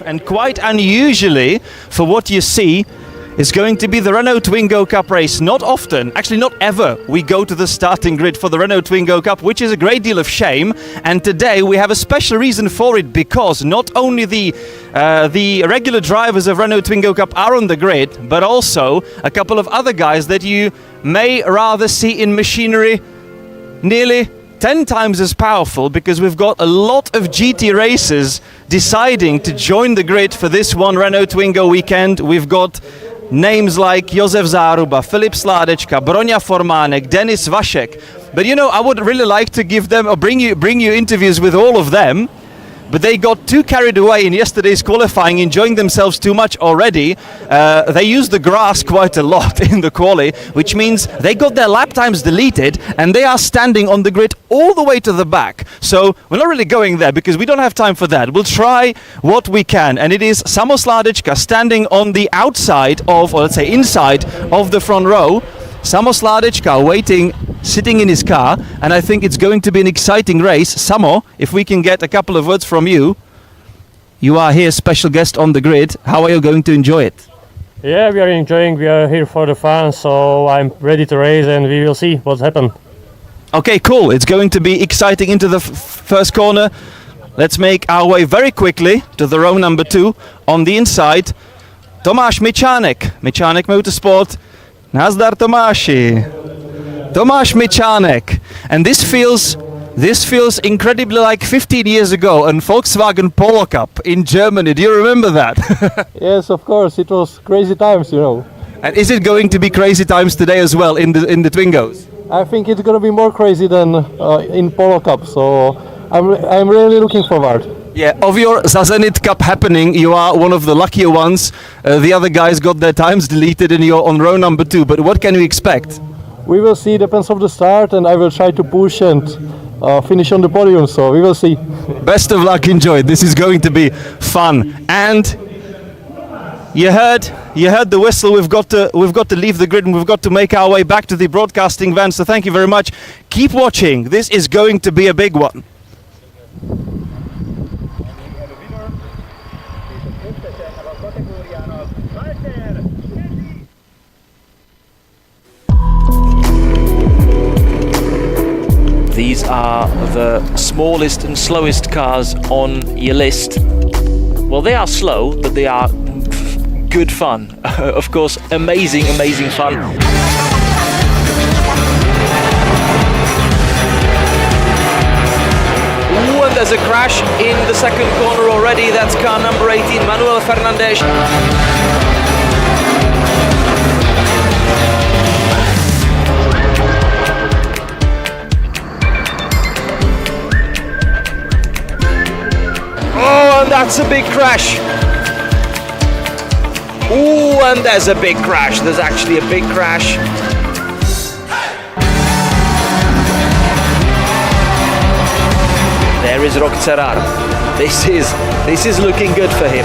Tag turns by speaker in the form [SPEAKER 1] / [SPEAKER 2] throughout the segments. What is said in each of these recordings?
[SPEAKER 1] And quite unusually for what you see is going to be the Renault Twingo Cup race. Not often, actually not ever, we go to the starting grid for the Renault Twingo Cup, which is a great deal of shame. And today we have a special reason for it, because not only the regular drivers of Renault Twingo Cup are on the grid, but also a couple of other guys that you may rather see in machinery nearly 10 times as powerful, because we've got a lot of GT racers deciding to join the grid for this one Renault Twingo weekend. We've got names like Josef Záruba, Filip Sládečka, Broňa Formánek, Denis Vašek. But you know, I would really like to give them or bring you interviews with all of them. But they got too carried away in yesterday's qualifying, enjoying themselves too much already. They used the grass quite a lot in the quali, which means they got their lap times deleted and they are standing on the grid all the way to the back. So we're not really going there because we don't have time for that. We'll try what we can. And it is Samo Sládečka standing on the outside of, or let's say inside of the front row. Samo Sládečka waiting, sitting in his car, and I think it's going to be an exciting race. Samo, if we can get a couple of words from you. You are here, special guest on the grid. How are you going to enjoy it?
[SPEAKER 2] Yeah, we are enjoying. We are here for the fun, so I'm ready to race and we will see what happens.
[SPEAKER 1] Okay, cool. It's going to be exciting into the first corner. Let's make our way very quickly to the row number 2. On the inside, Tomáš Mičánek, Mičánek Motorsport. Nazdar Tomáši. Tomáš Mičánek. And this feels incredibly like 15 years ago, a Volkswagen Polo Cup in Germany. Do you remember that?
[SPEAKER 3] Yes, of course. It was crazy times, you know.
[SPEAKER 1] And is it going to be crazy times today as well in the Twingos?
[SPEAKER 3] I think it's going to be more crazy than in Polo Cup, so I'm really looking forward.
[SPEAKER 1] Yeah, of your Zazenit Cup happening, you are one of the luckier ones. The other guys got their times deleted and you're on row number 2. But what can we expect?
[SPEAKER 3] We will see, depends on the start, and I will try to push and finish on the podium, so we will see.
[SPEAKER 1] Best of luck, enjoy. This is going to be fun. And you heard the whistle. We've got to leave the grid and we've got to make our way back to the broadcasting van. So thank you very much. Keep watching. This is going to be a big one.
[SPEAKER 4] are the smallest and slowest cars on your list. Well, they are slow, but they are good fun. Of course, amazing fun. Ooh, and there's a crash in the second corner already. That's car number 18, Manuel Fernandes. Oh, and that's a big crash. Ooh, and there's a big crash. There's actually a big crash. There is Roque Serrar. This is looking good for him.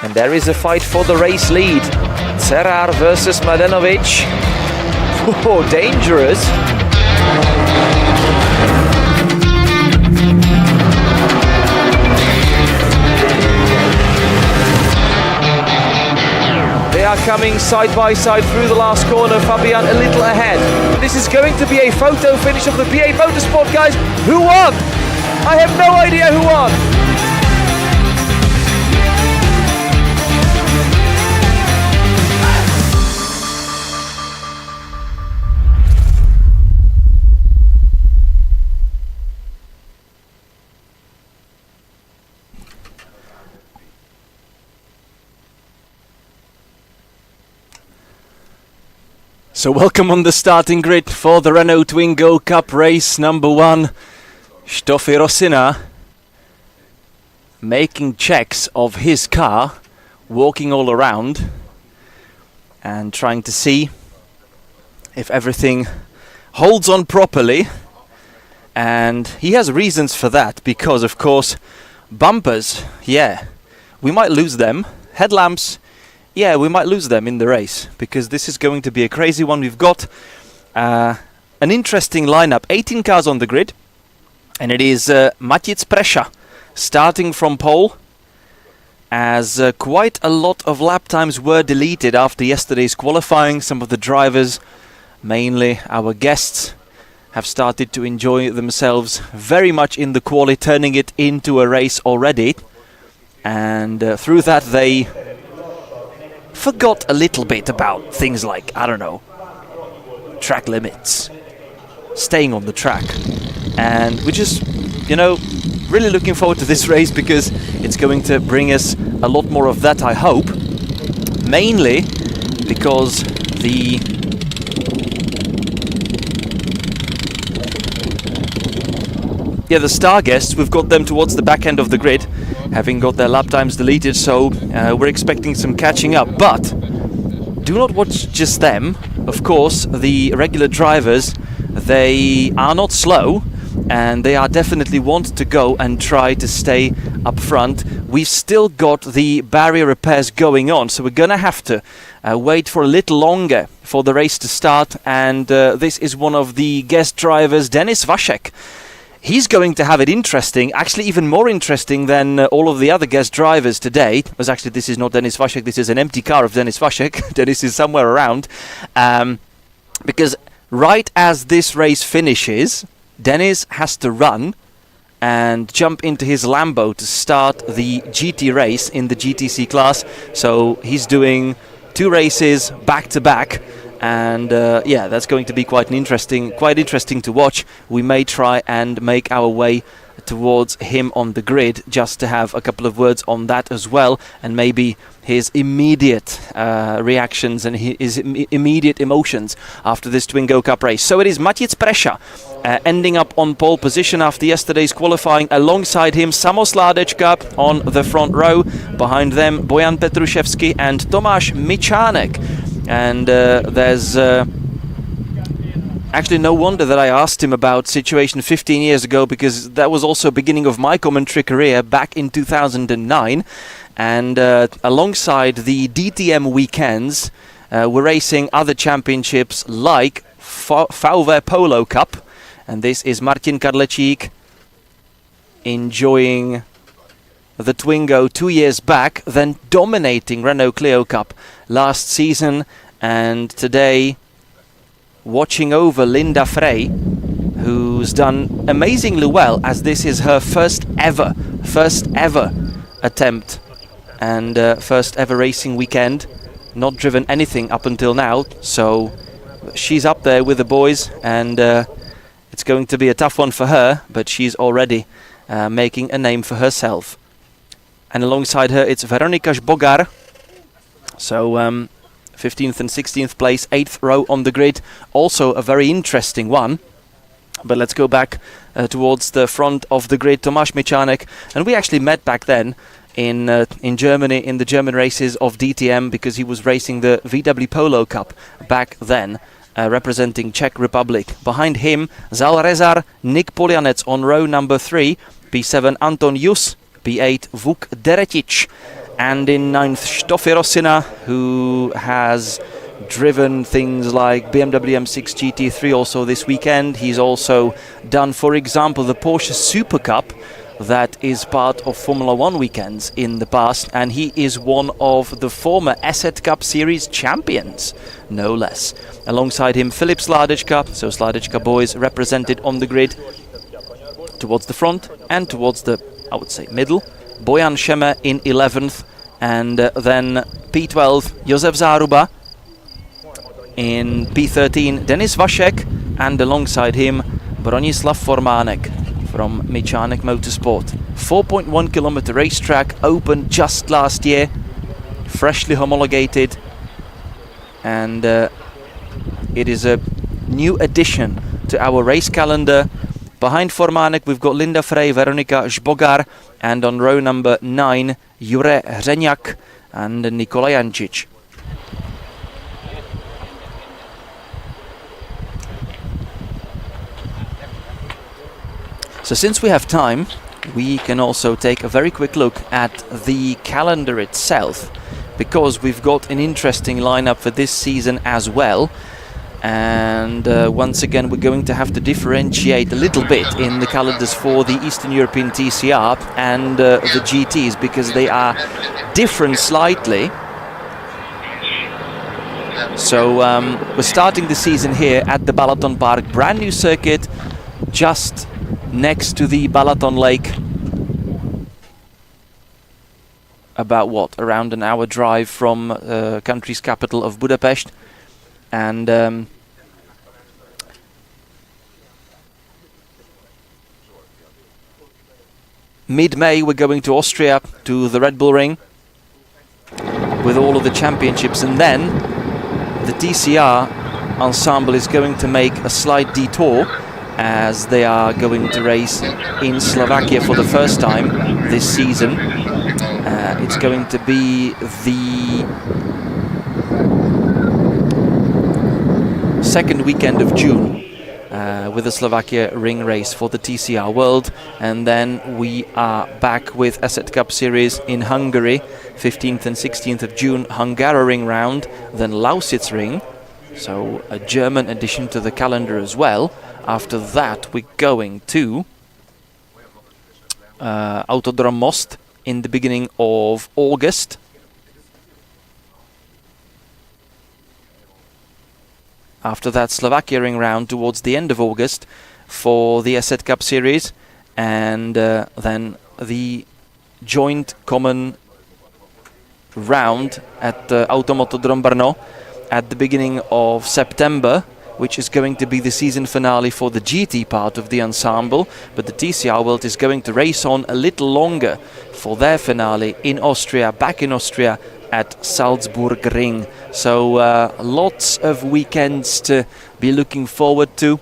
[SPEAKER 4] And there is a fight for the race lead. Serrar versus Mladenovic. Oh, dangerous. They are coming side by side through the last corner. Fabian a little ahead. This is going to be a photo finish of the BA Motorsport, guys. Who won? I have no idea who won.
[SPEAKER 1] So welcome on the starting grid for the Renault Twingo Cup race number 1. Stoffi Rosina making checks of his car, walking all around and trying to see if everything holds on properly. And he has reasons for that, because of course bumpers, yeah, we might lose them. Headlamps, yeah, we might lose them in the race, because this is going to be a crazy one. We've got an interesting lineup. 18 cars on the grid, and it is Matic Prescia starting from pole, as quite a lot of lap times were deleted after yesterday's qualifying. Some of the drivers, mainly our guests, have started to enjoy themselves very much in the quali, turning it into a race already, and through that they forgot a little bit about things like, I don't know, track limits, staying on the track. And we're just, you know, really looking forward to this race, because it's going to bring us a lot more of that, I hope. Mainly because the star guests, we've got them towards the back end of the grid, having got their lap times deleted, so we're expecting some catching up. But do not watch just them. Of course, the regular drivers, they are not slow, and they are definitely want to go and try to stay up front. We've still got the barrier repairs going on, so we're gonna have to wait for a little longer for the race to start. And this is one of the guest drivers, Denis Vasek. He's going to have it interesting, actually even more interesting than all of the other guest drivers today. Because actually this is not Denis Vasek, this is an empty car of Denis Vasek. Denis is somewhere around. Because right as this race finishes, Denis has to run and jump into his Lambo to start the GT race in the GTC class. So he's doing 2 races back to back. And yeah, that's going to be quite interesting to watch. We may try and make our way towards him on the grid, just to have a couple of words on that as well, and maybe his immediate reactions and his immediate emotions after this Twingo Cup race. So it is Matic Prescia ending up on pole position after yesterday's qualifying. Alongside him, Samos Ladečka on the front row. Behind them, Bojan Petruševský and Tomáš Mičánek. And there's actually no wonder that I asked him about situation 15 years ago, because that was also beginning of my commentary career back in 2009. And alongside the DTM weekends, we're racing other championships like VW Polo Cup. And this is Martin Kadlecík enjoying the Twingo 2 years back, then dominating Renault Clio Cup last season, and today watching over Linda Frey, who's done amazingly well, as this is her first ever attempt and first ever racing weekend. Not driven anything up until now, so she's up there with the boys, and it's going to be a tough one for her, but she's already making a name for herself. And alongside her it's Veronika Žbogar, so 15th and 16th place, 8th row on the grid, also a very interesting one. But let's go back towards the front of the grid, Tomáš Mičánek, and we actually met back then in Germany, in the German races of DTM, because he was racing the VW Polo Cup back then, representing Czech Republic. Behind him, Zal Rezar, Nick Poljanec on row number 3, P7 Anton Jus, P8 Vuk Deretic, and in 9th Stoffi Rosina, who has driven things like BMW M6 GT3 also this weekend. He's also done, for example, the Porsche Super Cup, that is part of Formula 1 weekends in the past, and he is one of the former ESETCup series champions, no less. Alongside him, Filip Sladečka, so Sladečka boys represented on the grid towards the front and towards the, I would say, middle. Bojan Šeme in 11th, and then P12, Josef Záruba. In P13, Denis Vašek, and alongside him, Bronislav Formánek from Mičánek Motorsport. 4.1 kilometer racetrack, opened just last year, freshly homologated, and it is a new addition to our race calendar. Behind Formánek we've got Linda Frey, Veronika Žbogar, and on row number 9 Jure Hřeňák and Nikola Jancic. So since we have time, we can also take a very quick look at the calendar itself, because we've got an interesting lineup for this season as well. And once again, we're going to have to differentiate a little bit in the calendars for the Eastern European TCR and the GTs, because they are different slightly. So we're starting the season here at the BalatonPark, brand new circuit, just next to the Balaton Lake. About what, around an hour drive from country's capital of Budapest. And mid-May we're going to Austria, to the Red Bull Ring, with all of the championships, and then the TCR ensemble is going to make a slight detour, as they are going to race in Slovakia for the first time this season. It's going to be the second weekend of June with the Slovakia ring race for the TCR World, and then we are back with ESETCup series in Hungary, 15th and 16th of June, Hungaroring round, then Lausitz ring, so a German addition to the calendar as well. After that we're going to Autodrom Most in the beginning of August. After that, Slovakia ring round towards the end of August for the ESETCup series, and then the joint common round at Automotodrom Brno at the beginning of September, which is going to be the season finale for the GT part of the ensemble. But the TCR World is going to race on a little longer for their finale in Austria, back in Austria at Salzburg Ring. So lots of weekends to be looking forward to.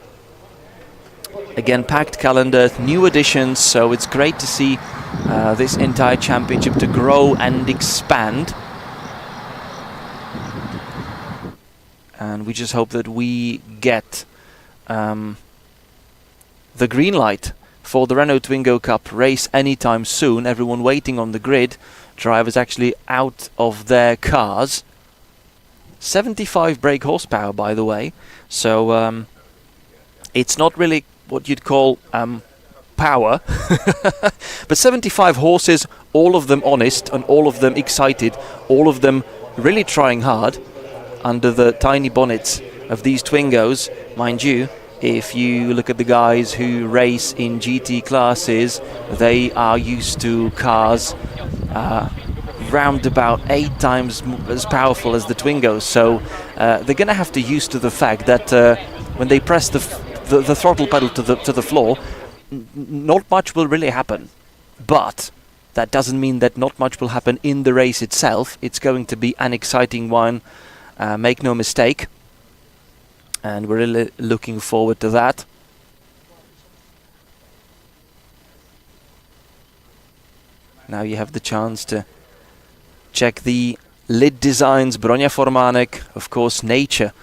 [SPEAKER 1] Again, packed calendar, new additions, so it's great to see this entire championship to grow and expand. And we just hope that we get the green light for the Renault Twingo Cup race anytime soon. Everyone waiting on the grid, drivers actually out of their cars. 75 brake horsepower, by the way, so it's not really what you'd call power, but 75 horses
[SPEAKER 4] all of them honest and all of them excited, all of them really trying hard under the tiny bonnets of these Twingos. Mind you, if you look at the guys who race in GT classes, they are used to cars round about 8 times as powerful as the Twingos, so they're going to have to used to the fact that when they press the throttle pedal to the floor, not much will really happen. But that doesn't mean that not much will happen in the race itself. It's going to be an exciting one, make no mistake, and we're really looking forward to that. Now you have the chance to check the lid designs. Bronia Formanek, of course, nature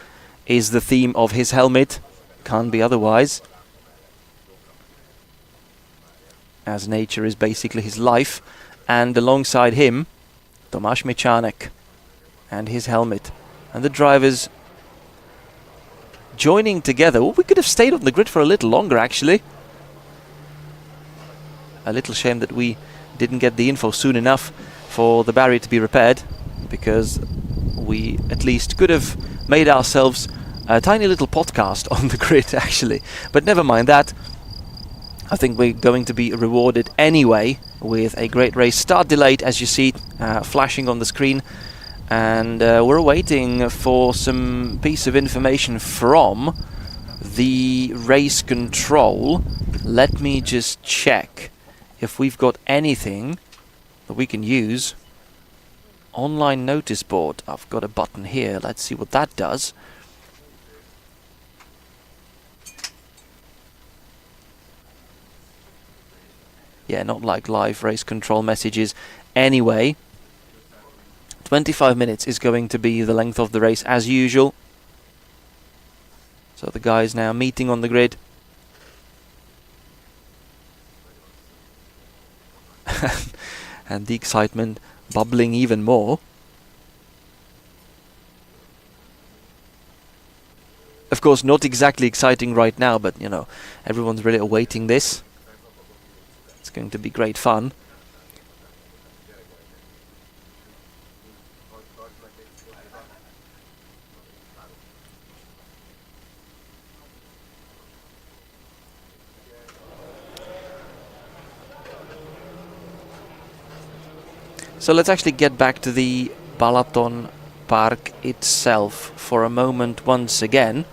[SPEAKER 4] is the theme of his helmet. Can't be otherwise, as nature is basically his life. And alongside him, Tomáš Mičánek and his helmet. And the drivers joining together. Well, we could have stayed on the grid for a little longer, actually. A little shame that we didn't get the info soon enough for the barrier to be repaired, because we at least could have made ourselves a tiny little podcast on the grid, actually. But never mind that. I think we're going to be rewarded anyway with a great race. Start delayed, as you see, flashing on the screen. And we're waiting for some piece of information from the race control. Let me just check if we've got anything that we can use. Online notice board. I've got a button here. Let's see what that does. Yeah, not like live race control messages. Anyway, 25 minutes is going to be the length of the race as usual. So the guys now meeting on the grid. And the excitement bubbling even more. Of course, not exactly exciting right now, but you know, everyone's really awaiting this. It's going to be great fun. So let's actually get back to the BalatonPark itself for a moment once again.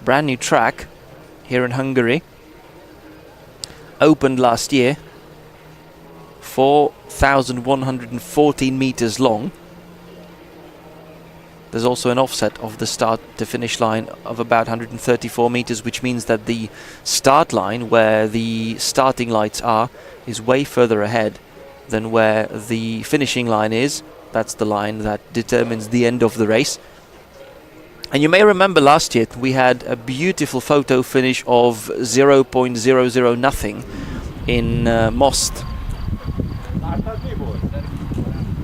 [SPEAKER 4] Brand new track here in Hungary. Opened last year. 4,114 meters long. There's also an offset of the start to finish line of about 134 meters, which means that the start line, where the starting lights are, is way further ahead than where the finishing line is. That's the line that determines the end of the race. And you may remember last year we had a beautiful photo finish of 0.00 nothing in Most.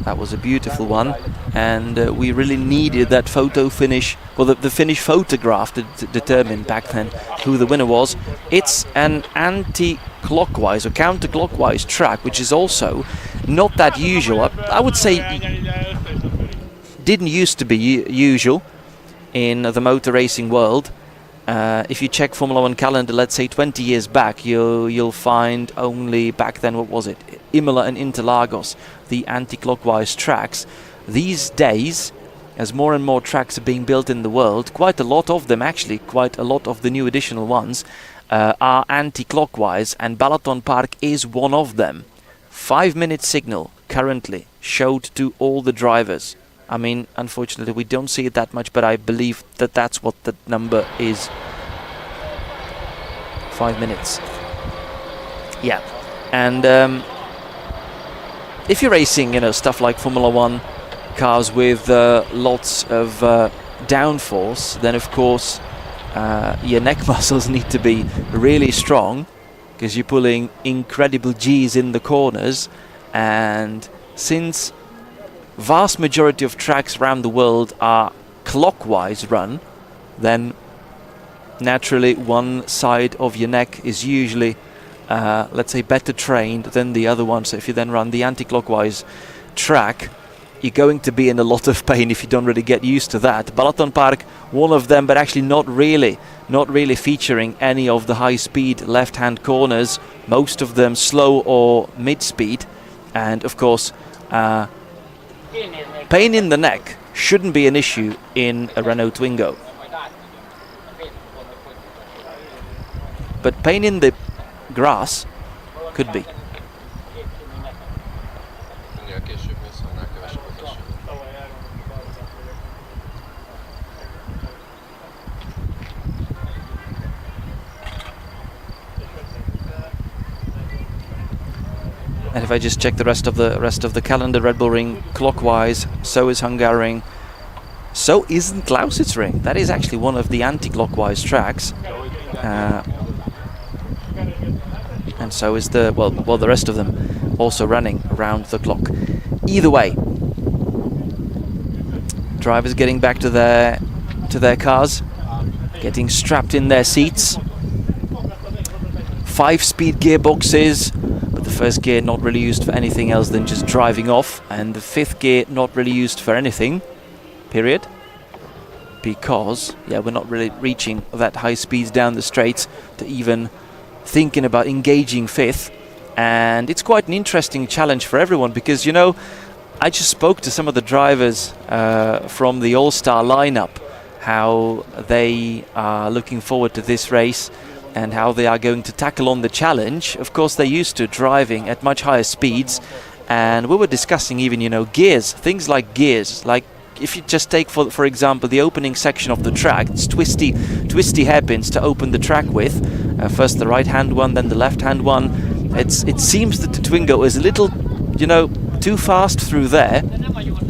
[SPEAKER 4] That was a beautiful one, and we really needed that photo finish, well, the finish photograph to determine back then who the winner was. It's an anti-clockwise or counter-clockwise track, which is also not that usual. I would say didn't used to be usual in the motor racing world. If you check Formula 1 calendar, let's say 20 years back, you'll find only back then, what was it? Imola and Interlagos, the anti-clockwise tracks. These days, as more and more tracks are being built in the world, quite a lot of them actually, quite a lot of the new additional ones are anti-clockwise, and BalatonPark is one of them. 5-minute signal currently showed to all the drivers. I mean, unfortunately, we don't see it that much, but I believe that that's what the number is. 5 minutes. Yeah. And if you're racing, you know, stuff like Formula 1 cars with lots of downforce, then of course your neck muscles need to be really strong, because you're pulling incredible G's in the corners. And since vast majority of tracks around the world are clockwise run, then naturally one side of your neck is usually let's say, better trained than the other one. So if you then run the anti-clockwise track, you're going to be in a lot of pain if you don't really get used to that. BalatonPark, one of them, but actually not really featuring any of the high-speed left-hand corners, most of them slow or mid-speed. And of course, pain in the neck shouldn't be an issue in a Renault Twingo. But pain in the grass could be. And if I just check the rest of the calendar, Red Bull Ring clockwise, so is Hungaroring, so isn't Lausitzring. That is actually one of the anti-clockwise tracks, and so is the the rest of them also running around the clock. Either way, drivers getting back to their cars, getting strapped in their seats. 5-speed gearboxes. The first gear not really used for anything else than just driving off, and the 5th gear not really used for anything, period, because we're not really reaching that high speeds down the straights to even thinking about engaging 5th. And it's quite an interesting challenge for everyone, because I just spoke to some of the drivers from the All-Star lineup, how they are looking forward to this race and how they are going to tackle on the challenge. Of course, they're used to driving at much higher speeds, and we were discussing even, gears, things like gears, like if you just take, for example, the opening section of the track, it's twisty hairpins to open the track with, first the right-hand one, then the left-hand one. It seems that the Twingo is a little, too fast through there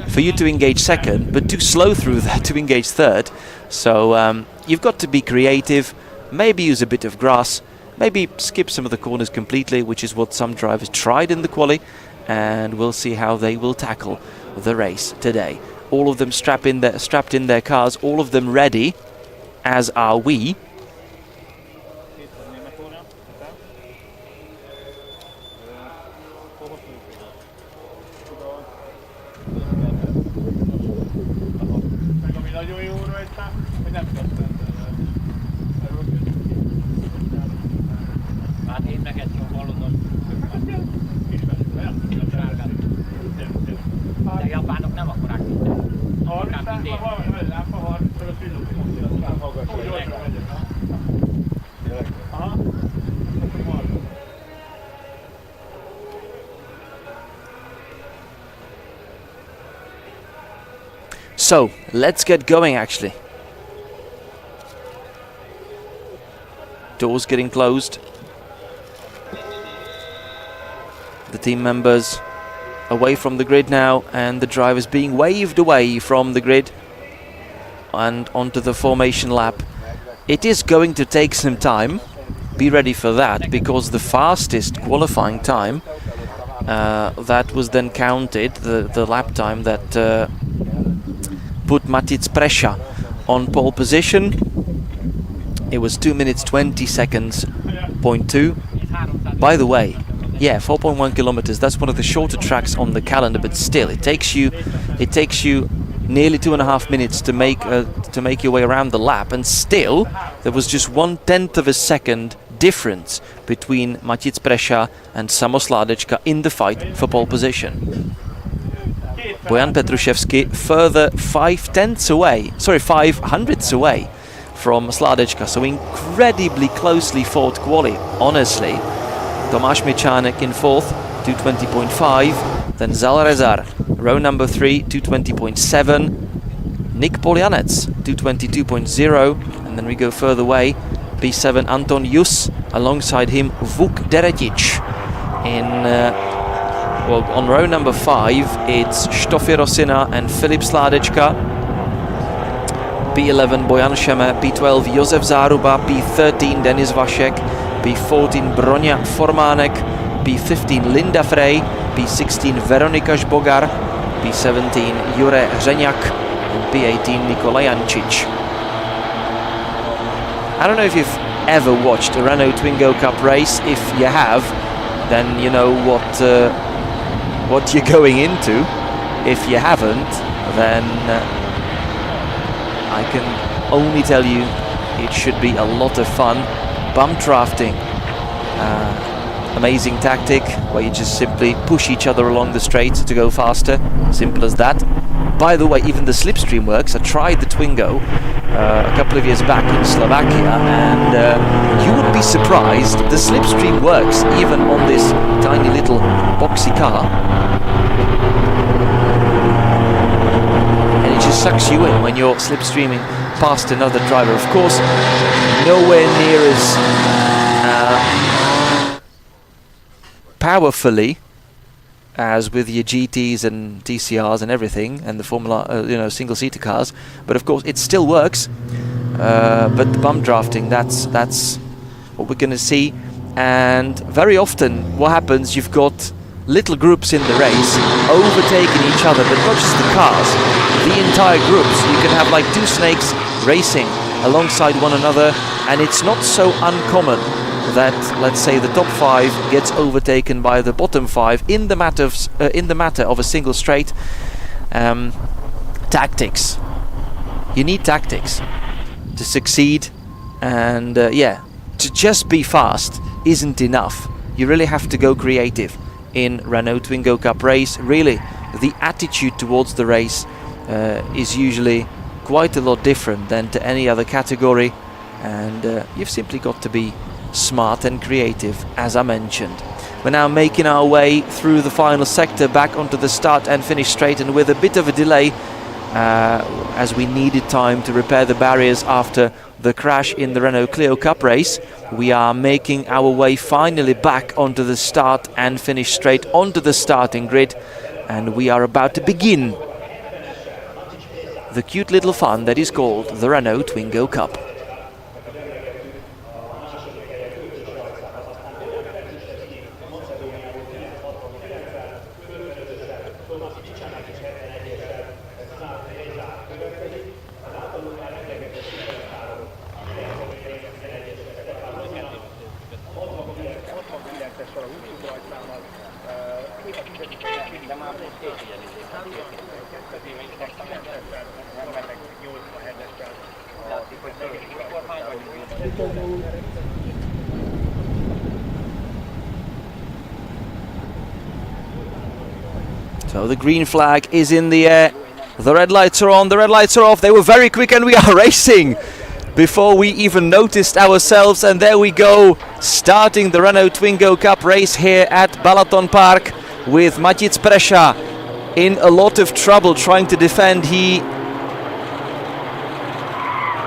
[SPEAKER 4] for you to engage second, but too slow through there to engage third. So you've got to be creative. Maybe use a bit of grass, maybe skip some of the corners completely, which is what some drivers tried in the quali, and we'll see how they will tackle the race today. All of them strapped in their cars, all of them ready, as are we. So let's get going, actually. Doors getting closed. The team members away from the grid now, and the drivers being waved away from the grid and onto the formation lap. It is going to take some time. Be ready for that, because the fastest qualifying time that was then counted, the lap time that put Matic Prescia on pole position, it was 2 minutes 20 seconds, 0.2. By the way, 4.1 kilometers, that's one of the shorter tracks on the calendar, but still it takes you nearly 2.5 minutes to make your way around the lap, and still there was just 1/10 of a second difference between Matic Prescia and Samo Sladečka in the fight for pole position. Bojan Petruševský further 500ths away from Sladečka, so incredibly closely fought quali, honestly. Tomáš Mičánek in 4th, 220.5, then Zal Rezar, row number 3, 220.7, Nick Poljanec, 222.0, and then we go further away, P7 Anton Jus, alongside him Vuk Deretic. On row number 5, it's Stofi Rosina and Filip Sladečka. P11 Bojan Šeme, P12 Josef Záruba, P13 Denis Vašek, P14 Broňa Formánek, P15 Linda Frey, P16 Veronika Žbogar, P17 Jure Hřeňák, and P18 Nikola Jančič. I don't know if you've ever watched a Renault Twingo Cup race. If you have, then you know what you're going into. If you haven't, then I can only tell you it should be a lot of fun. Bump drafting, amazing tactic where you just simply push each other along the straight to go faster. Simple as that. By the way, even the slipstream works. I tried the Twingo a couple of years back in Slovakia, and you would be surprised. The slipstream works even on this tiny little boxy car, and it just sucks you in when you're slipstreaming past another driver. Of course, nowhere near as powerfully as with your GTs and TCRs and everything, and the Formula, single-seater cars. But of course, it still works. But the bump drafting, that's what we're going to see. And very often, what happens? You've got little groups in the race overtaking each other, but not just the cars, the entire groups. You can have like two snakes racing alongside one another, and it's not so uncommon that, let's say, the top 5 gets overtaken by the bottom 5 in the matter of a single straight. Tactics. You need tactics to succeed, and to just be fast isn't enough. You really have to go creative in Renault Twingo Cup race. Really, the attitude towards the race is usually quite a lot different than to any other category, and you've simply got to be smart and creative, as I mentioned. We're now making our way through the final sector back onto the start and finish straight, and with a bit of a delay as we needed time to repair the barriers after the crash in the Renault Clio Cup race, we are making our way finally back onto the start and finish straight onto the starting grid, and we are about to begin the cute little fun that is called the Renault Twingo Cup. So the green flag is in the air, the red lights are on, the red lights are off. They were very quick, and we are racing before we even noticed ourselves, and there we go, starting the Renault Twingo Cup race here at BalatonPark with Matic Presha in a lot of trouble trying to defend. He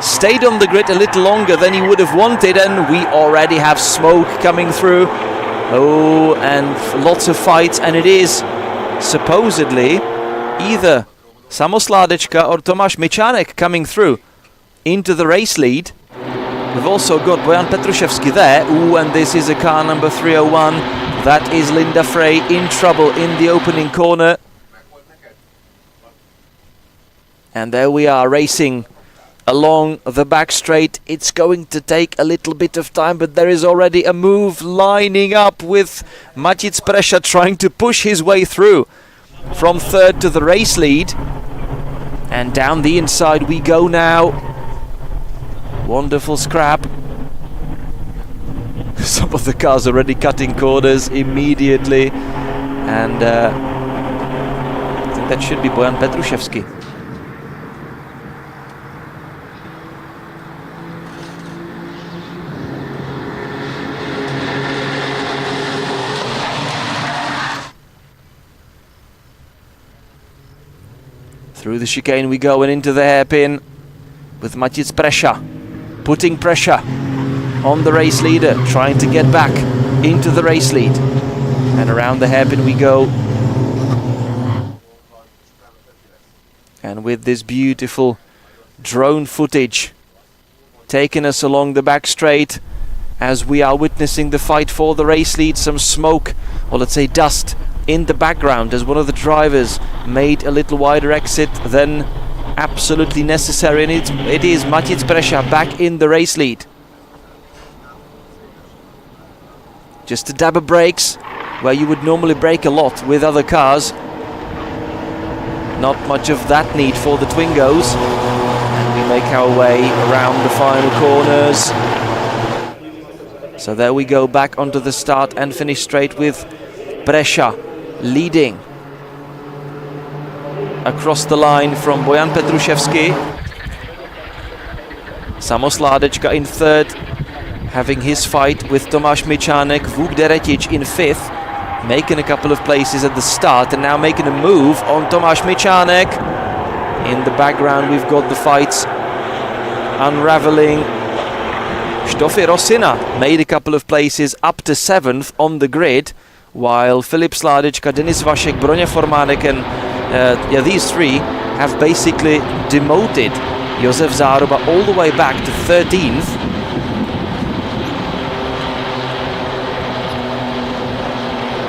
[SPEAKER 4] stayed on the grid a little longer than he would have wanted, and we already have smoke coming through. Oh, and lots of fights, and it is supposedly either Samo Sládečka or Tomáš Mičánek coming through into the race lead. We've also got Bojan Petruševský there. Ooh, and this is a car number 301. That is Linda Frey in trouble in the opening corner. And there we are racing along the back straight. It's going to take a little bit of time, but there is already a move lining up with Matic Presha trying to push his way through from third to the race lead. And down the inside we go now. Wonderful scrap. Some of the cars already cutting corners immediately. And I think that should be Bojan Petruševský. Through the chicane we go and into the hairpin with Matic Presha putting pressure on the race leader, trying to get back into the race lead. And around the hairpin we go. And with this beautiful drone footage taking us along the back straight as we are witnessing the fight for the race lead, some smoke, or let's say dust, in the background as one of the drivers made a little wider exit than absolutely necessary, and it is Matic Presha back in the race lead. just to dab brakes where you would normally brake a lot with other cars. Not much of that need for the Twingos. And we make our way around the final corners. So there we go, back onto the start and finish straight with Brescia leading across the line from Bojan Petruševský. Samos Ládečka in third, having his fight with Tomáš Mičánek. Vuk Deretic in fifth, making a couple of places at the start and now making a move on Tomáš Mičánek. In the background we've got the fights unraveling. Stoffi Rosina made a couple of places up to 7th on the grid, while Filip Sládečka, Denis Vašek, Broňa Formánek and these three have basically demoted Josef Záruba all the way back to 13th.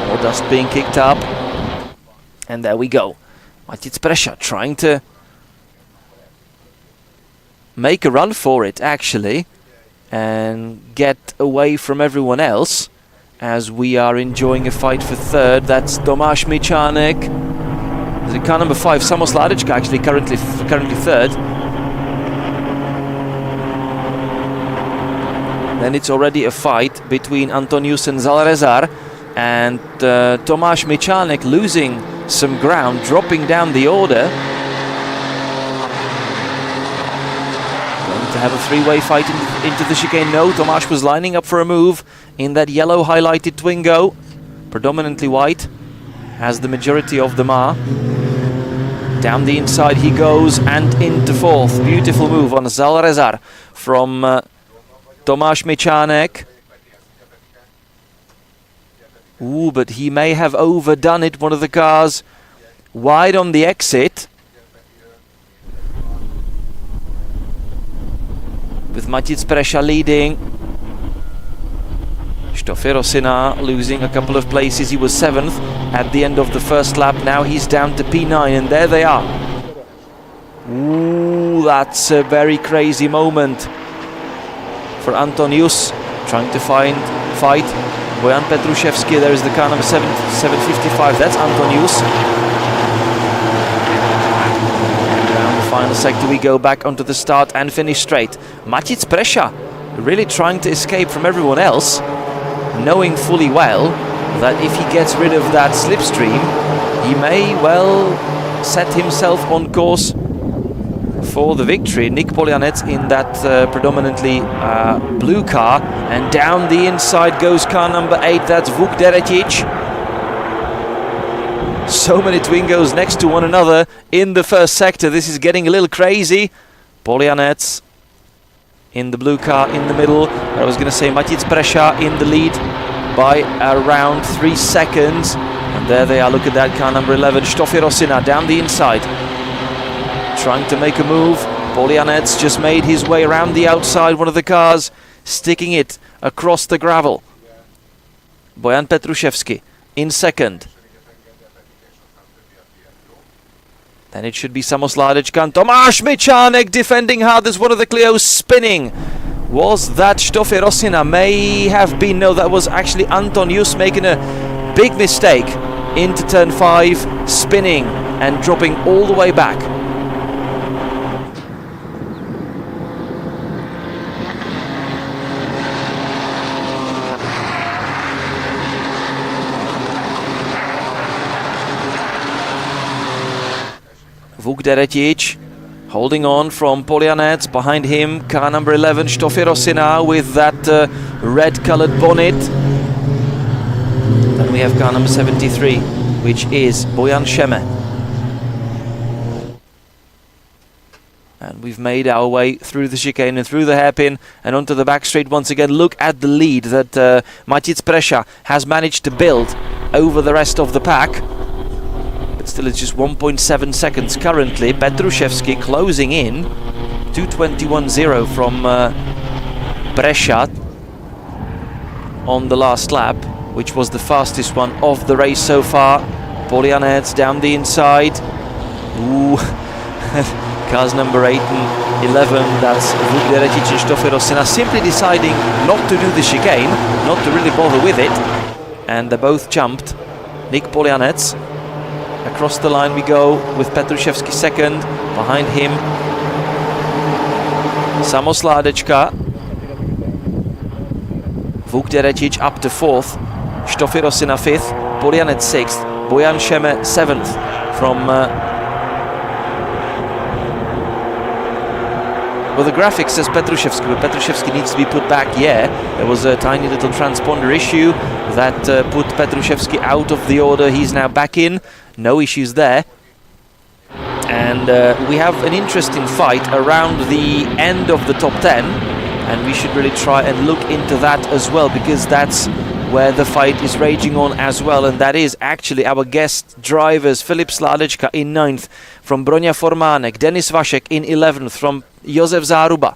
[SPEAKER 4] More dust being kicked up. And there we go. Matic Brescia trying to make a run for it, actually, and get away from everyone else, as we are enjoying a fight for third. That's Tomáš Mičánek. The car number 5, Samos Ládečka, actually currently third. Then it's already a fight between Antonius and Zalrezar, and Tomáš Mičánek losing some ground, dropping down the order. Going to have a three-way fight into the chicane. No, Tomáš was lining up for a move in that yellow highlighted Twingo, predominantly white, as the majority of them are. Down the inside he goes and into fourth. Beautiful move on Zalrezar from Tomáš Mičánek. Ooh, but he may have overdone it. One of the cars wide on the exit, with Matic Brescia leading. Stoffi Rosina losing a couple of places. He was 7th at the end of the first lap. Now he's down to P9, and there they are. Ooh, that's a very crazy moment for Antonius, trying to fight Bojan Petruševský. There is the car number 755. That's Antonius. Around the final sector we go, back onto the start and finish straight. Matic Brescia really trying to escape from everyone else, knowing fully well that if he gets rid of that slipstream, he may well set himself on course for the victory. Nick Poljanec in that predominantly blue car, and down the inside goes car number 8. That's Vuk Deretic. So many Twingos next to one another in the first sector. This is getting a little crazy. Poljanec in the blue car in the middle. I was going to say Matic Brescia in the lead by around 3 seconds. And there they are. Look at that car number 11. Stoffi Rosina down the inside, trying to make a move. Poljanec just made his way around the outside. One of the cars sticking it across the gravel. Bojan Petruševský in second. Then it should be Samos Ládečka and Tomáš Mičánek defending hard. There's one of the Clios spinning. Was that Stoffi Rosina? May have been. No, that was actually Antonius making a big mistake into turn 5, spinning and dropping all the way back. Vuk Deretic holding on from Poljanec. Behind him, car number 11, Stoffi Rosina, with that red-colored bonnet. Then we have car number 73, which is Bojan Šeme. And we've made our way through the chicane and through the hairpin and onto the back straight once again. Look at the lead that Matic Brescia has managed to build over the rest of the pack. Still, it's just 1.7 seconds currently. Petruševský closing in. 2:21.0 from Brescia on the last lap, which was the fastest one of the race so far. Poljanec down the inside. Ooh. Cars number 8 and 11, that's Vuk Deretic and Stoffel Rosina, simply deciding not to do the chicane, not to really bother with it. And they both jumped. Nick Polianec. Across the line we go with Petruševský second. Behind him, Samo Sládečka. Vuk Deretic up to 4th. Stoffel Rosina 5th. Polianec 6th. Bojan Šeme 7th from... well, the graphic says Petruševský, but Petruševský needs to be put back. Yeah, there was a tiny little transponder issue that put Petruševský out of the order. He's now back in. No issues there. And we have an interesting fight around the end of the top 10. And we should really try and look into that as well, because that's where the fight is raging on as well, and that is actually our guest drivers. Filip Sládečka in 9th from Broňa Formánek, Denis Vašek in 11th from Josef Záruba.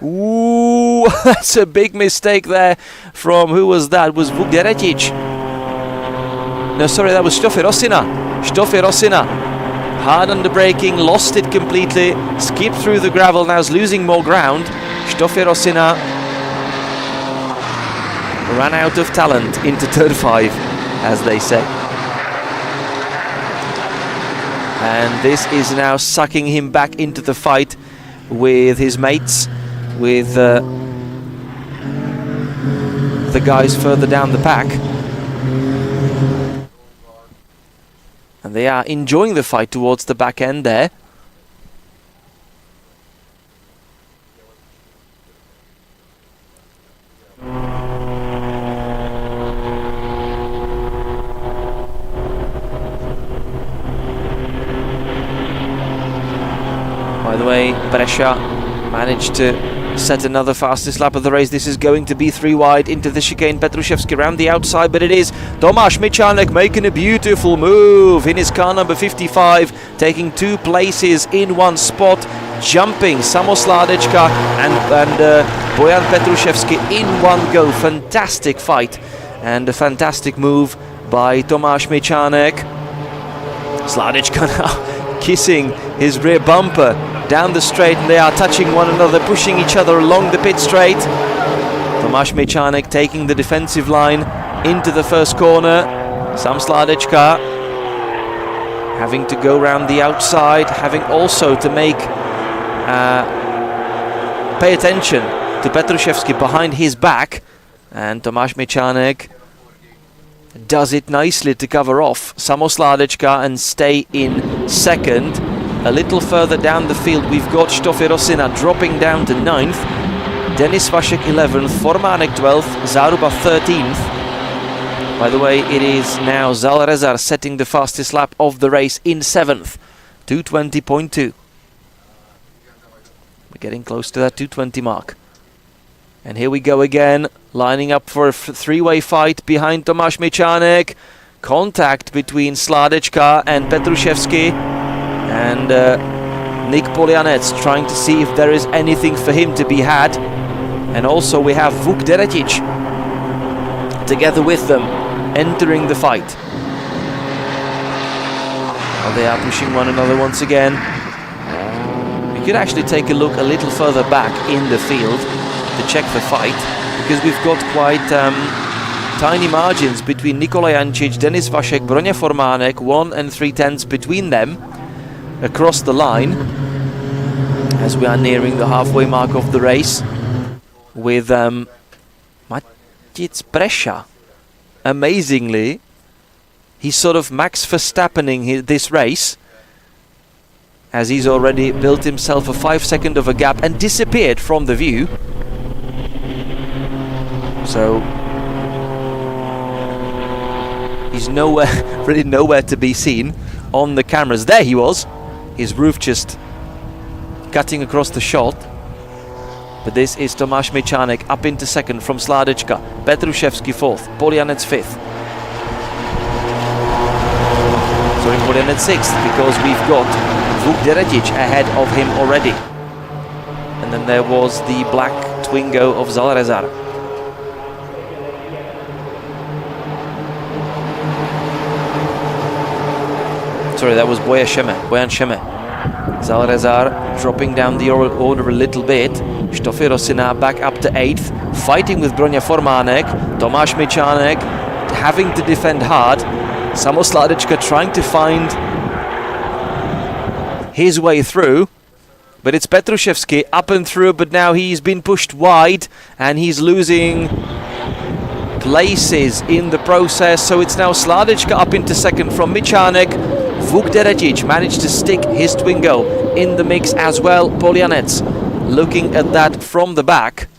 [SPEAKER 4] Ooh, that's a big mistake there from, who was that? It was Vuk Deretic. No, sorry, that was Stoffel Rosina. Stoffel Rosina. Hard under braking, lost it completely, skipped through the gravel, now is losing more ground. Stoffel Rosina ran out of talent into turn 5, as they say. And this is now sucking him back into the fight with his mates, with the guys further down the pack. And they are enjoying the fight towards the back end there. By the way, Brescia managed to set another fastest lap of the race. This is going to be 3 wide into the chicane. Petruševský around the outside, but it is Tomáš Mičánek making a beautiful move in his car number 55, taking 2 places in 1 spot, jumping Samo Sládečka and Bojan Petruševský in 1 go. Fantastic fight and a fantastic move by Tomáš Mičánek. Sládečka now kissing his rear bumper down the straight, and they are touching one another, pushing each other along the pit straight. Tomáš Mičánek taking the defensive line into the first corner. Sam Sládečka having to go round the outside, having also to make pay attention to Petruševský behind his back, and Tomáš Mičánek does it nicely to cover off Samo Sládečka and stay in second. A little further down the field we've got Stoffel Rosina dropping down to 9th, Denis Vašek 11th, Formánek 12th, Záruba 13th. By the way, it is now Zal Rezar setting the fastest lap of the race in 7th, 2:20.2. We're getting close to that 2:20 mark. And here we go again, lining up for a 3-way fight behind Tomáš Mičánek. Contact between Sládečka and Petruševský. And Nick Polianec trying to see if there is anything for him to be had. And also we have Vuk Deretic together with them entering the fight. Well, they are pushing one another once again. We could actually take a look a little further back in the field to check the fight, because we've got quite tiny margins between Nikola Jancic, Denis Vašek, Broňa Formánek, 1 and 3/10 between them across the line as we are nearing the halfway mark of the race, with Matic Brescia. Amazingly, he's sort of Max Verstappening this race, as he's already built himself a 5-second of a gap and disappeared from the view. So he's really nowhere to be seen on the cameras. There he was, his roof just cutting across the shot. But this is Tomáš Mičánek up into second from Sládečka, Petruševský 4th, Polianec 5th. Sorry, Polianec 6th, because we've got Vuk Deretic ahead of him already. And then there was the black Twingo of Zal Rezar. sorry, that was Bojan Šeme. Zalrezar dropping down the order a little bit. Štofy Rosina back up to 8th, fighting with Broňa Formánek. Tomáš Mičánek having to defend hard. Samo Sládečka trying to find his way through, but it's Petruševský up and through, but now he's been pushed wide and he's losing places in the process, so it's now Sládečka up into second from Mičánek. Vuk Deretic managed to stick his Twingo in the mix as well. Poljanec looking at that from the back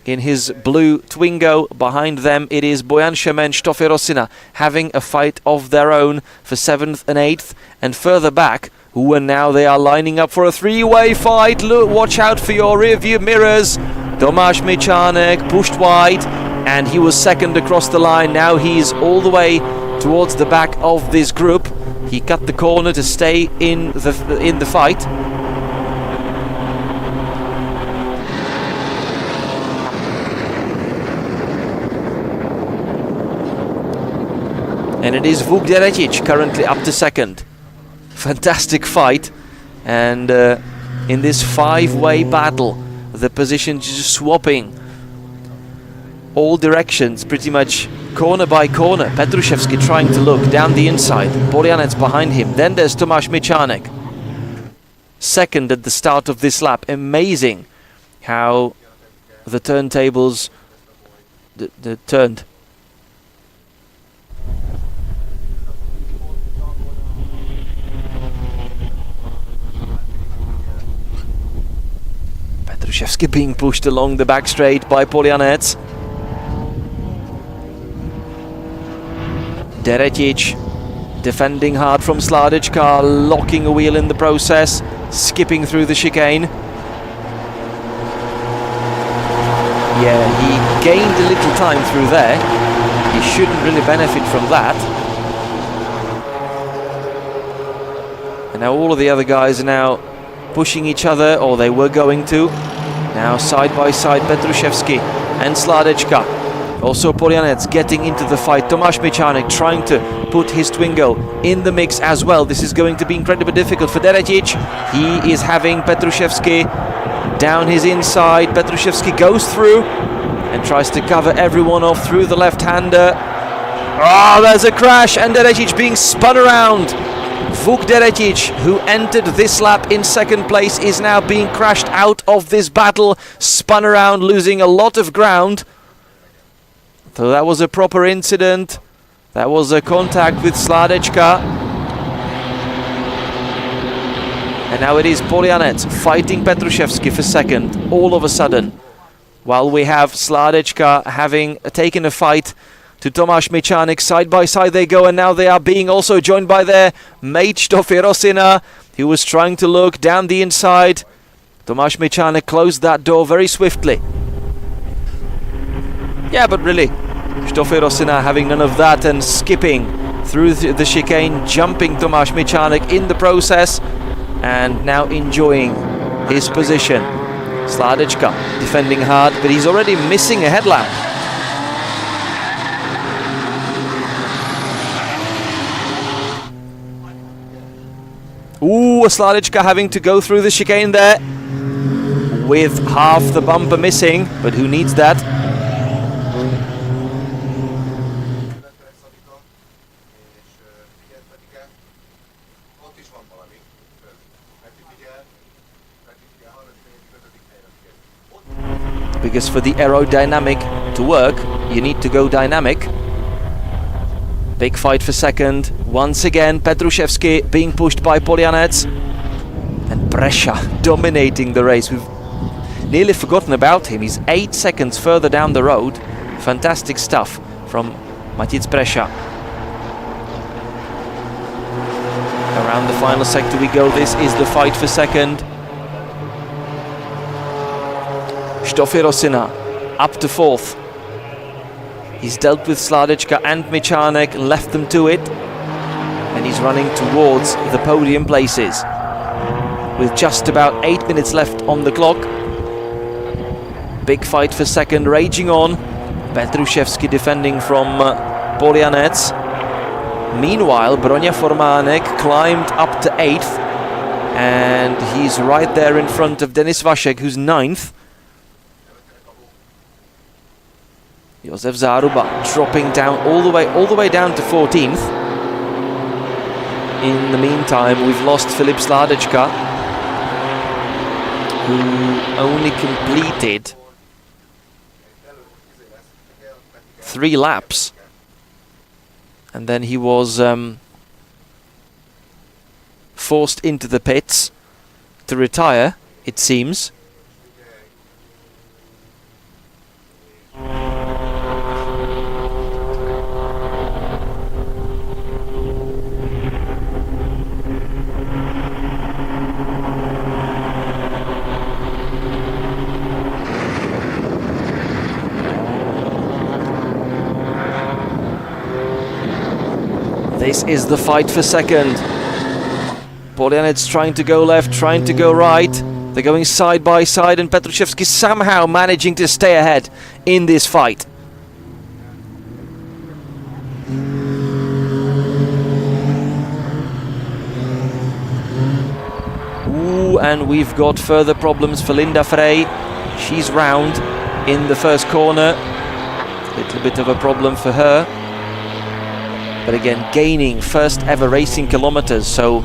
[SPEAKER 4] in his blue Twingo. Behind them it is Bojan Šeme and Štofy Rosina having a fight of their own for 7th and 8th, and further back, and now they are lining up for a three-way fight. Look, watch out for your rear view mirrors. Tomáš Mičánek pushed wide and he was second across the line. Now he's all the way towards the back of this group. He cut the corner to stay in the fight. And it is Vuk Deretic currently up to second. Fantastic fight, and in this five-way battle, the positions just swapping all directions, pretty much corner by corner. Petruševský trying to look down the inside, Poljanec behind him, then there's Tomáš Mičánek, second at the start of this lap. Amazing how the turntables turned. Petruševský being pushed along the back straight by Poljanec. Deretic defending hard from Sládečka, locking a wheel in the process, skipping through the chicane. Yeah, he gained a little time through there. He shouldn't really benefit from that. And now all of the other guys are now pushing each other, or they were going to. Now side by side, Petruševský and Sládečka. Also Poljanec getting into the fight. Tomáš Mičánek trying to put his Twingo in the mix as well. This is going to be incredibly difficult for Deretic. He is having Petruševský down his inside. Petruševský goes through and tries to cover everyone off through the left-hander. Oh, there's a crash, and Deretic being spun around. Vuk Deretic, who entered this lap in second place, is now being crashed out of this battle, spun around, losing a lot of ground. So that was a proper incident. That was a contact with Sládečka. And now it is Poljanec fighting Petruševský for second, all of a sudden. While we have Sládečka having taken a fight to Tomáš Mičánek. Side by side they go, and now they are being also joined by their mate Štofy Rosina, who was trying to look down the inside. Tomáš Mičánek closed that door very swiftly. Yeah, but really, Štofy Rosina having none of that and skipping through the chicane, jumping Tomáš Mičánek in the process, and now enjoying his position. Sládečka defending hard, but he's already missing a headlamp. Ooh, Sládečka having to go through the chicane there with half the bumper missing, but who needs that? Because for the aerodynamic to work, you need to go dynamic. Big fight for second. Once again, Petruševský being pushed by Poljanec. And Brescia dominating the race. We've nearly forgotten about him. He's 8 seconds further down the road. Fantastic stuff from Matic Brescia. Around the final sector we go. This is the fight for second. Štofy Rosina up to fourth. He's dealt with Sládečka and Mičánek, left them to it, and he's running towards the podium places with just about 8 minutes left on the clock. Big fight for second raging on. Petruševský defending from Poljanec. Meanwhile, Bronia Formanek climbed up to 8th, and he's right there in front of Denis Vašek, who's 9th. Josef Záruba dropping down all the way down to 14th. In the meantime, we've lost Filip Sládečka, who only completed 3 laps, and then he was forced into the pits to retire, it seems. This is the fight for second. Polianec trying to go left, trying to go right. They're going side by side, and Petruševský somehow managing to stay ahead in this fight. Ooh, and we've got further problems for Linda Frey. She's round in the first corner. A little bit of a problem for her. But again, gaining first ever racing kilometers, so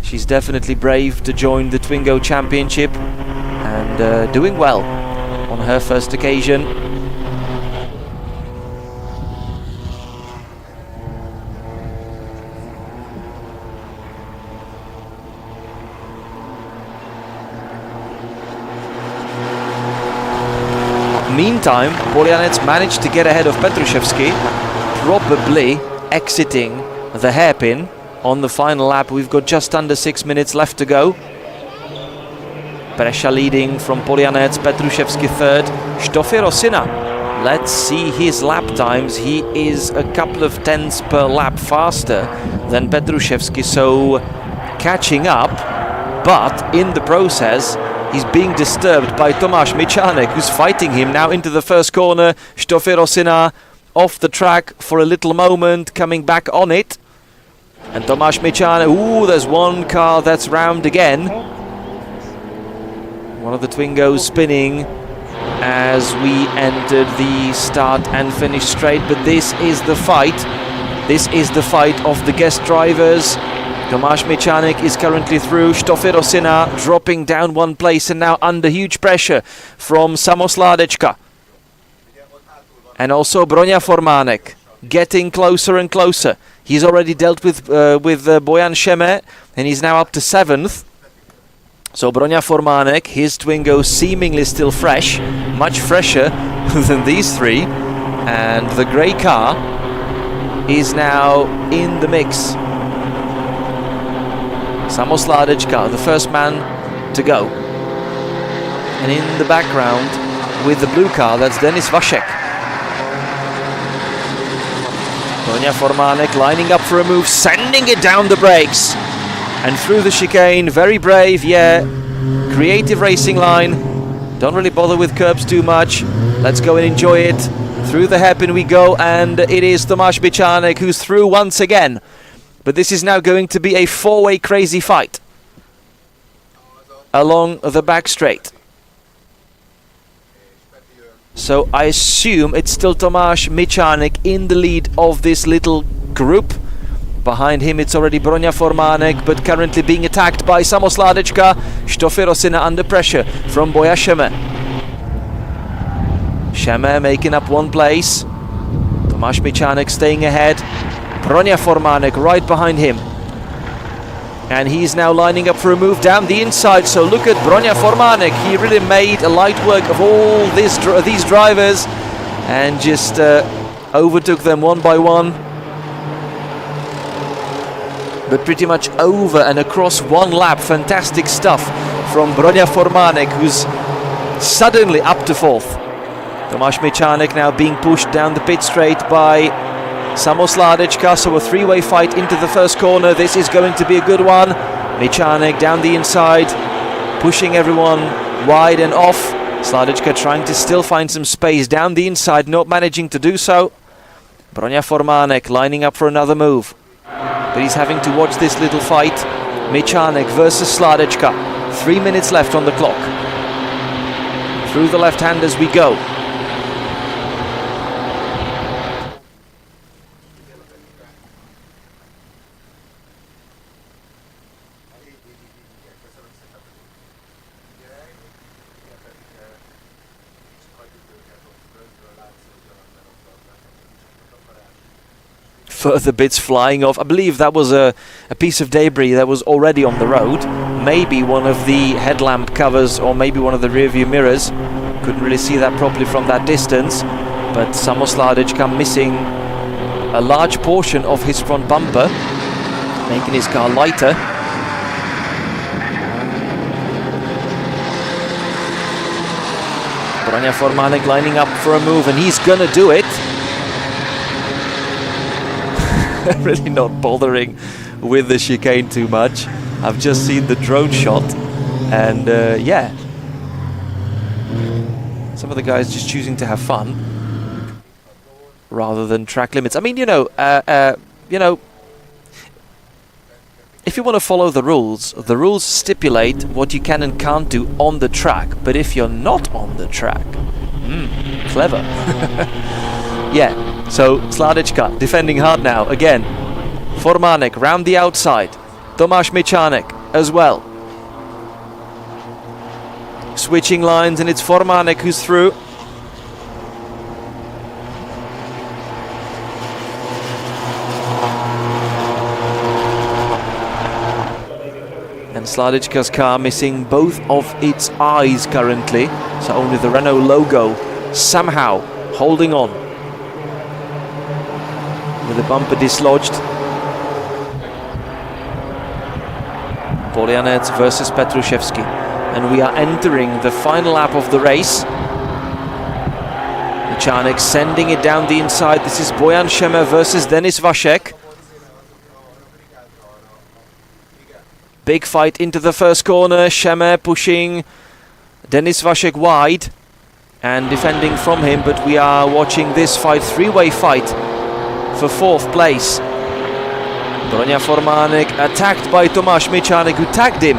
[SPEAKER 4] she's definitely brave to join the Twingo Championship, and doing well on her first occasion. Meantime, Polianec managed to get ahead of Petruševský, probably exiting the hairpin on the final lap. We've got just under 6 minutes left to go. Pressure leading from Polianec, Petruševský third, Štofir Rosina. Let's see his lap times. He is a couple of tenths per lap faster than Petruševský, so catching up, but in the process he's being disturbed by Tomáš Mičánek, who's fighting him now into the first corner. Štofir Rosina off the track for a little moment, coming back on it. And Tomáš Mičánek, ooh, there's one car that's round again. One of the Twingos spinning as we entered the start and finish straight, but this is the fight. This is the fight of the guest drivers. Tomáš Mičánek is currently through. Štofir Rosina dropping down one place and now under huge pressure from Samo Sládečka. And also Bronia Formanek getting closer and closer. He's already dealt with Bojan Šeme, and he's now up to 7th. So Bronia Formanek, his Twingo seemingly still fresh, much fresher than these three. And the grey car is now in the mix. Samo Sládečka, the first man to go. And in the background with the blue car, that's Denis Vašek. Bronia Formanek lining up for a move, sending it down the brakes and through the chicane. Very brave, yeah. Creative racing line. Don't really bother with curbs too much. Let's go and enjoy it. Through the hairpin we go, and it is Tomáš Mičánek who's through once again. But this is now going to be a 4-way crazy fight along the back straight. So I assume it's still Tomáš Mičánek in the lead of this little group. Behind him it's already Bronia Formanek, but currently being attacked by Samo Sládečka. Štofir Rosina under pressure from Boja Šeme. Šeme making up one place. Tomáš Mičánek staying ahead. Bronia Formanek right behind him. And he's now lining up for a move down the inside. So look at Bronia Formanek. He really made a light work of all these drivers and just overtook them one by one. But pretty much over and across one lap. Fantastic stuff from Bronia Formanek, who's suddenly up to 4th. Tomáš Mičánek now being pushed down the pit straight by Samo Sládečka, so a 3-way fight into the first corner. This is going to be a good one. Mičánek down the inside, pushing everyone wide and off. Sládečka trying to still find some space down the inside, not managing to do so. Bronia Formanek lining up for another move. But he's having to watch this little fight. Michanek versus Sladečka. 3 minutes left on the clock. Through the left hand as we go. Further bits flying off. I believe that was a piece of debris that was already on the road. Maybe one of the headlamp covers or maybe one of the rear view mirrors. Couldn't really see that properly from that distance. But Samo Sladečka missing a large portion of his front bumper, making his car lighter. Bronia Formanek lining up for a move, and he's gonna do it. Really not bothering with the chicane too much. I've just seen the drone shot, and yeah, some of the guys just choosing to have fun rather than track limits. I mean, you know, if you want to follow the rules stipulate what you can and can't do on the track. But if you're not on the track, clever. Yeah, so Sladečka defending hard now again. Formanek round the outside. Tomáš Michanek as well. Switching lines, and it's Formanek who's through. And Sladečka's car missing both of its eyes currently, so only the Renault logo somehow holding on. With the bumper dislodged. Polianec versus Petruševský. And we are entering the final lap of the race. Michanek sending it down the inside. This is Bojan Šeme versus Denis Vašek. Big fight into the first corner. Šeme pushing Denis Vašek wide and defending from him, but we are watching this fight, three-way fight for fourth place. Bronia Formanek attacked by Tomáš Michanek, who tagged him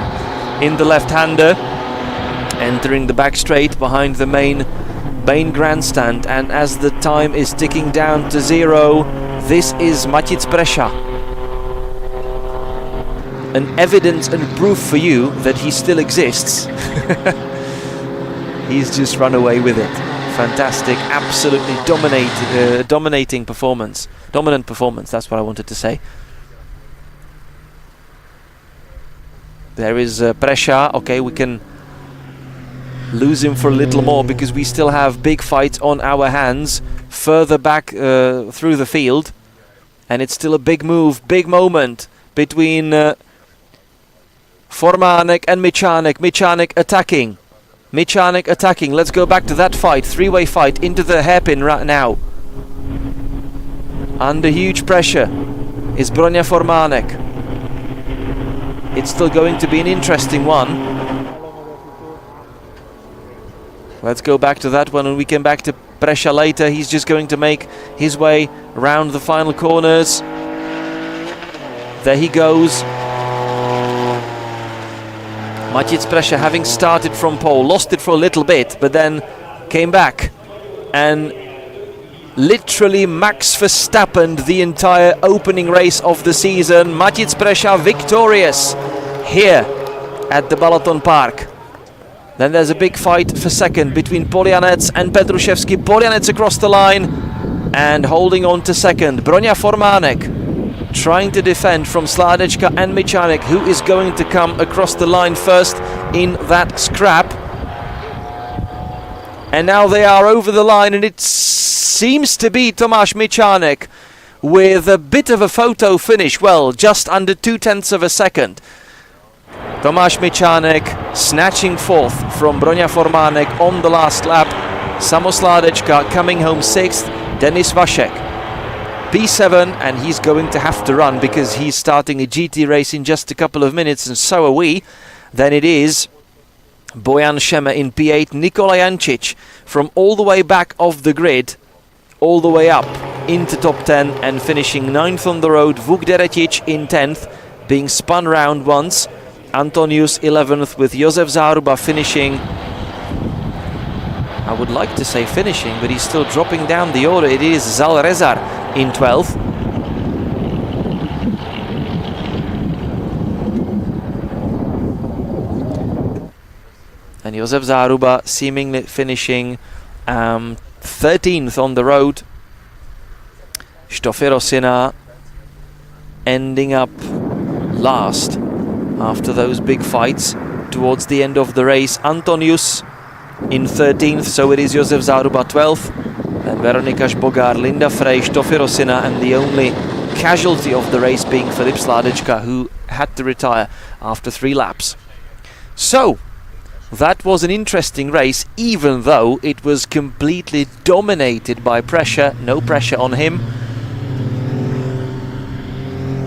[SPEAKER 4] in the left-hander, entering the back straight behind the main grandstand. And as the time is ticking down to 0, this is Matic Presa. An evidence and proof for you that he still exists. He's just run away with it. Fantastic, absolutely dominating performance. Dominant performance, that's what I wanted to say. There is Presa. Okay, we can lose him for a little more because we still have big fights on our hands further back through the field. And it's still a big move, big moment between Formanek and Michanek. Michanek attacking. Michanek attacking. Let's go back to that fight. Three-way fight into the hairpin right now. Under huge pressure is Bronia Formanek. It's still going to be an interesting one. Let's go back to that one and we come back to Presa later. He's just going to make his way around the final corners. There he goes. Matic Presa, having started from pole, lost it for a little bit, but then came back and literally Max Verstappen the entire opening race of the season. Matic Presa victorious here at the BalatonPark. Then there's a big fight for second between Polianec and Petruševský. Polianec across the line and holding on to second. Bronia Formanek trying to defend from Sladečka and Michanek, who is going to come across the line first in that scrap. And now they are over the line, and it seems to be Tomáš Michanek with a bit of a photo finish. Well, just under 0.2 of a second. Tomáš Michanek snatching fourth from Bronia Formanek on the last lap. Samo Sladečka coming home 6th. Denis Vašek P7, and he's going to have to run because he's starting a GT race in just a couple of minutes, and so are we. Then it is Bojan Šeme in P8, Nikola Jancic from all the way back of the grid, all the way up into top 10 and finishing 9th on the road. Vuk Deretic in 10th, being spun round once. Antonius 11th, with Josef Záruba finishing, I would like to say finishing, but he's still dropping down the order. It is Zal Rezar in 12th. And Josef Záruba seemingly finishing 13th on the road. Stoffé Rosina ending up last after those big fights towards the end of the race. Antonius in 13th, so it is Josef Záruba 12th. Then Veronika Žbogar, Linda Frey, Stoffé Rosina, and the only casualty of the race being Filip Sládečka, who had to retire after 3 laps. So, that was an interesting race, even though it was completely dominated by pressure. No pressure on him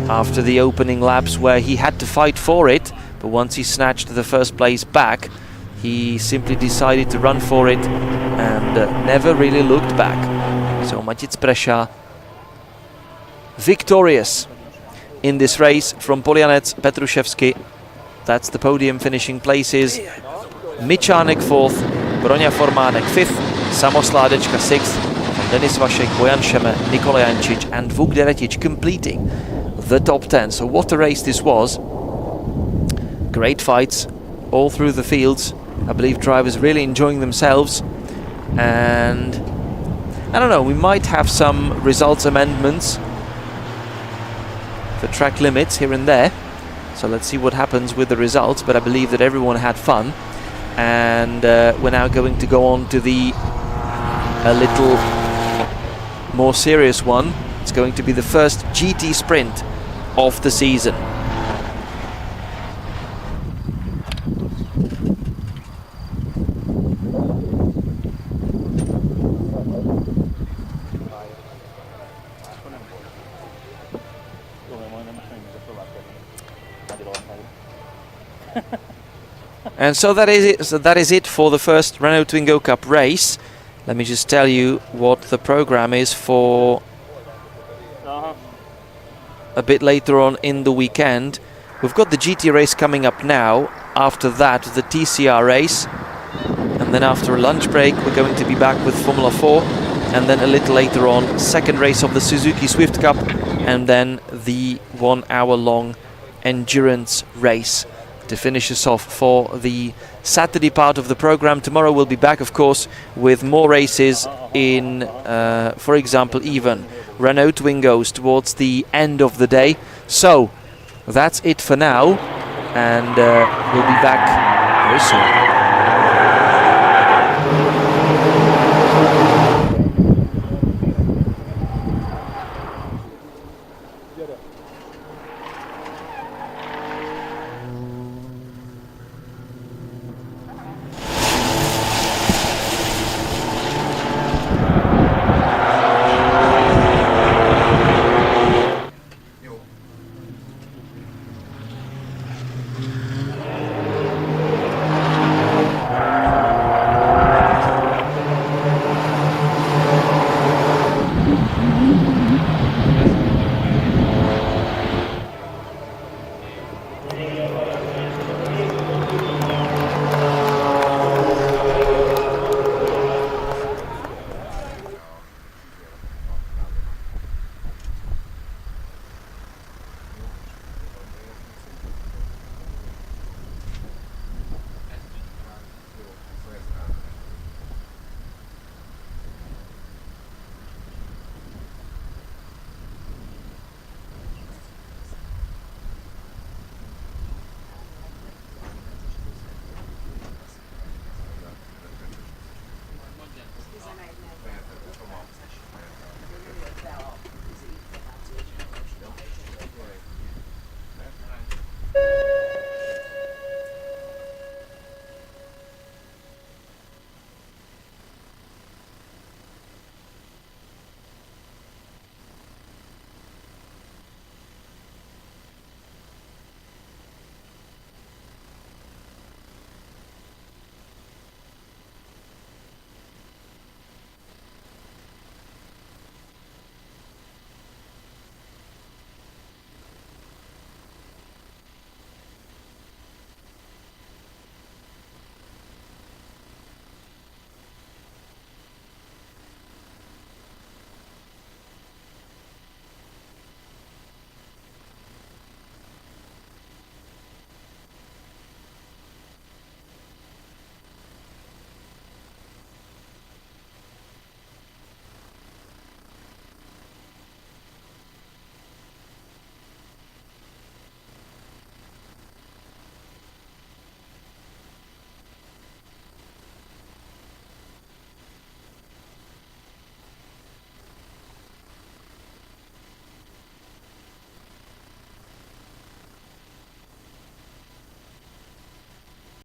[SPEAKER 4] after the opening laps, where he had to fight for it, but once he snatched the first place back, he simply decided to run for it and never really looked back. So Matic Presa victorious in this race. From Polianec, Petruševský, that's the podium finishing places. Mičánek 4th, Broňa Formánek 5th, Samo Sládečka 6th, Denis Vašek, Bojan Šeme, Nikola Jančić and Vuk Deretic completing the top 10. So what a race this was. Great fights all through the fields. I believe drivers really enjoying themselves, and I don't know, we might have some results amendments for track limits here and there, so let's see what happens with the results, but I believe that everyone had fun. And we're now going to go on to a little more serious one. It's going to be the first GT sprint of the season. And so that is it. So that is it for the first Renault Twingo Cup race. Let me just tell you what the program is for a bit later on in the weekend. We've got the GT race coming up now. After that, the TCR race. And then after a lunch break, we're going to be back with Formula 4. And then a little later on, second race of the Suzuki Swift Cup. And then the 1 hour long endurance race to finish us off for the Saturday part of the program. Tomorrow we'll be back, of course, with more races in, for example, even Renault Twingos towards the end of the day. So that's it for now, and we'll be back very soon.